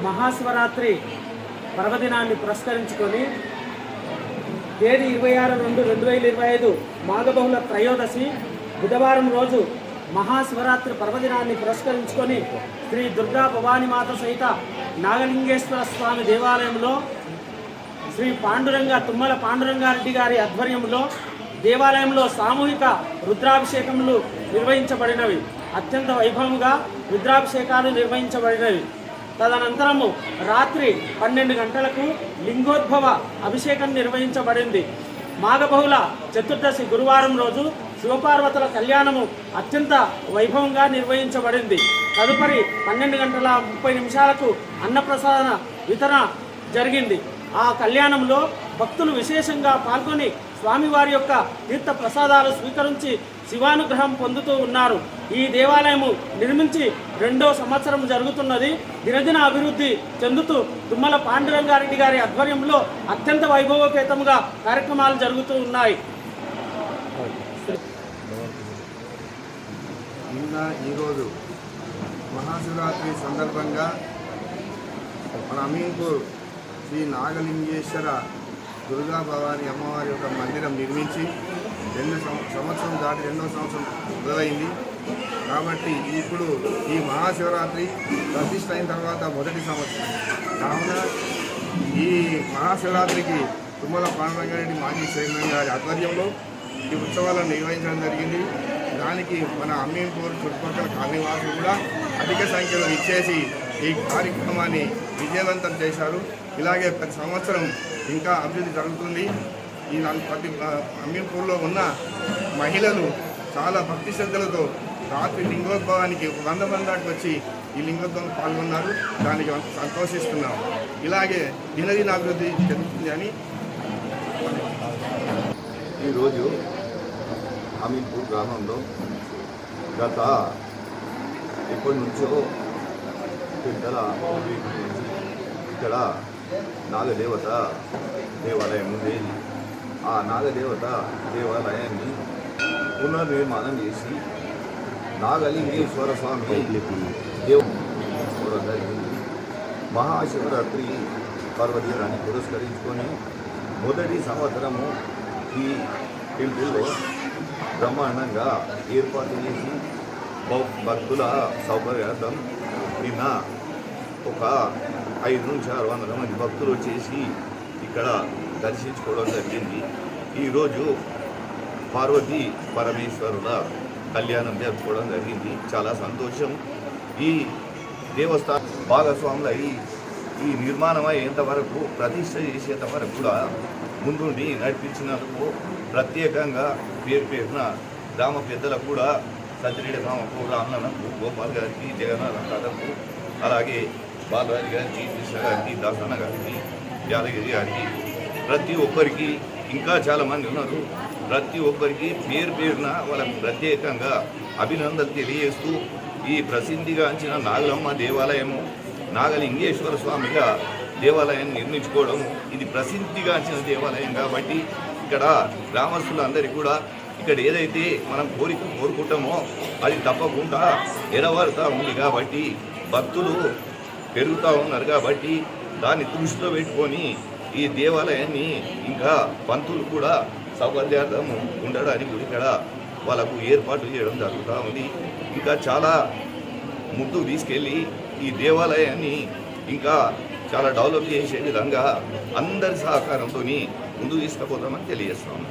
మహాశివరాత్రి పర్వదినాన్ని పురస్కరించుకొని తేదీ 26/2/2025 మాఘబహుళ త్రయోదశి బుధవారం రోజు మహాశివరాత్రి పర్వదినాన్ని పురస్కరించుకొని శ్రీ దుర్గా భవానీమాత సహిత నాగలింగేశ్వర స్వామి దేవాలయంలో శ్రీ తుమ్మల పాండురంగారెడ్డి గారి ఆధ్వర్యంలో దేవాలయంలో సామూహిక రుద్రాభిషేకములు నిర్వహించబడినవి. అత్యంత వైభవంగా రుద్రాభిషేకాలు నిర్వహించబడినవి. తదనంతరము రాత్రి 12 గంటలకు లింగోద్భవ అభిషేకం నిర్వహించబడింది. మాఘబహుళ చతుర్దశి గురువారం రోజు శివపార్వతుల కళ్యాణము అత్యంత వైభవంగా నిర్వహించబడింది. తదుపరి 12:30 అన్నప్రసాద వితరణ జరిగింది. ఆ కళ్యాణంలో భక్తులు విశేషంగా పాల్గొని స్వామివారి యొక్క తీర్థ ప్రసాదాలు స్వీకరించి శివానుగ్రహం పొందుతూ ఉన్నారు. ఈ దేవాలయము నిర్మించి 2వ సంవత్సరం జరుగుతున్నది. దినదిన అభివృద్ధి చెందుతూ తుమ్మల పాండురంగారెడ్డి గారి ఆధ్వర్యంలో అత్యంత వైభవపేతంగా కార్యక్రమాలు జరుగుతూ ఉన్నాయి. ఈరోజు మహాశివరాత్రి సందర్భంగా మన అమీన్పూర్ శ్రీ నాగలింగేశ్వర దుర్గా భవాని అమ్మవారి యొక్క మందిరం నిర్మించి 2 సంవత్సరం దాటి 2వ సంవత్సరం మొదలైంది. కాబట్టి ఇప్పుడు ఈ మహాశివరాత్రి ప్రతిష్ఠ అయిన తర్వాత మొదటి సంవత్సరం కావున ఈ మహాశివరాత్రికి తుమ్మల పాండురంగారెడ్డి మాజీ చైర్మన్ గారి ఆధ్వర్యంలో ఈ ఉత్సవాలను నిర్వహించడం జరిగింది. దానికి మన అమీన్పూర్ చుట్టుపక్కల కాలనీవాసులు కూడా అధిక సంఖ్యలో ఇచ్చేసి ఈ కార్యక్రమాన్ని విజయవంతం చేశారు. ఇలాగే ప్రతి సంవత్సరం ఇంకా అభివృద్ధి జరుగుతుంది. ఈ ప్రతి అమీన్పూర్లో ఉన్న మహిళలు చాలా భక్తి శ్రద్ధలతో రాత్రి లింగోద్భవానికి 100 మంది దాకా వచ్చి ఈ లింగోద్భవం పాల్గొన్నారు. దానికి సంతోషిస్తున్నాం. ఇలాగే దినదిన అభివృద్ధి జరుగుతుంది అని ఈరోజు అమీన్పూర్ గ్రామంలో గత ఎప్పటి నుంచో పెద్దల ఇక్కడ నాగదేవత దేవాలయం ఉంది. ఆ నాగదేవత దేవాలయాన్ని పునర్నిర్మాణం చేసి నాగలింగేశ్వర స్వామి దేవుడు జరిగింది. మహాశివరాత్రి పర్వదినాన్ని పురస్కరించుకొని మొదటి సంవత్సరము ఈ టెంపుల్లో బ్రహ్మాండంగా ఏర్పాటు చేసి భక్తుల సౌకర్యార్థం నిన్న ఒక 500-600 మంది భక్తులు వచ్చేసి ఇక్కడ దర్శించుకోవడం జరిగింది. ఈరోజు పార్వతీ పరమేశ్వరుల కళ్యాణం జరుపుకోవడం జరిగింది. చాలా సంతోషం. ఈ దేవస్థానం భాగస్వాములు ఈ నిర్మాణం అయ్యేంతవరకు ప్రతిష్ట చేసేంత వరకు కూడా ముందుండి నడిపించినందుకు ప్రత్యేకంగా పేరున గ్రామ పెద్దలకు కూడా సత్యరెడ్డి రామకు, రామన్నకు, గోపాల్ గారికి, జగన్నాథం తాతకు, అలాగే బాలరాజు గారికి, కృష్ణ గారికి, దాసన్న గారికి, యాదగిరి గారికి, ప్రతి ఒక్కరికి ఇంకా చాలామంది ఉన్నారు. ప్రతి ఒక్కరికి పేరున వాళ్ళకు ప్రత్యేకంగా అభినందనలు తెలియజేస్తూ ఈ ప్రసిద్ధిగాంచిన నాగలమ్మ దేవాలయము నాగలింగేశ్వర స్వామిగా దేవాలయాన్ని నిర్మించుకోవడం ఇది ప్రసిద్ధిగాంచిన దేవాలయం కాబట్టి ఇక్కడ గ్రామస్తులందరికీ కూడా ఇక్కడ ఏదైతే మనం కోరుకుంటామో అది తప్పకుండా నెరవేరుతూ ఉంది. కాబట్టి భక్తులు పెరుగుతూ ఉన్నారు కాబట్టి దాన్ని దృష్టిలో పెట్టుకొని ఈ దేవాలయాన్ని ఇంకా పంతులు కూడా సౌకర్యార్థం ఉండడానికి ఇక్కడ వాళ్ళకు ఏర్పాటు చేయడం జరుగుతూ ఉంది. ఇంకా చాలా ముందుకు తీసుకెళ్ళి ఈ దేవాలయాన్ని ఇంకా చాలా డెవలప్ చేసే విధంగా అందరి సహకారంతో ముందుకు తీసుకుపోతామని తెలియజేస్తాము.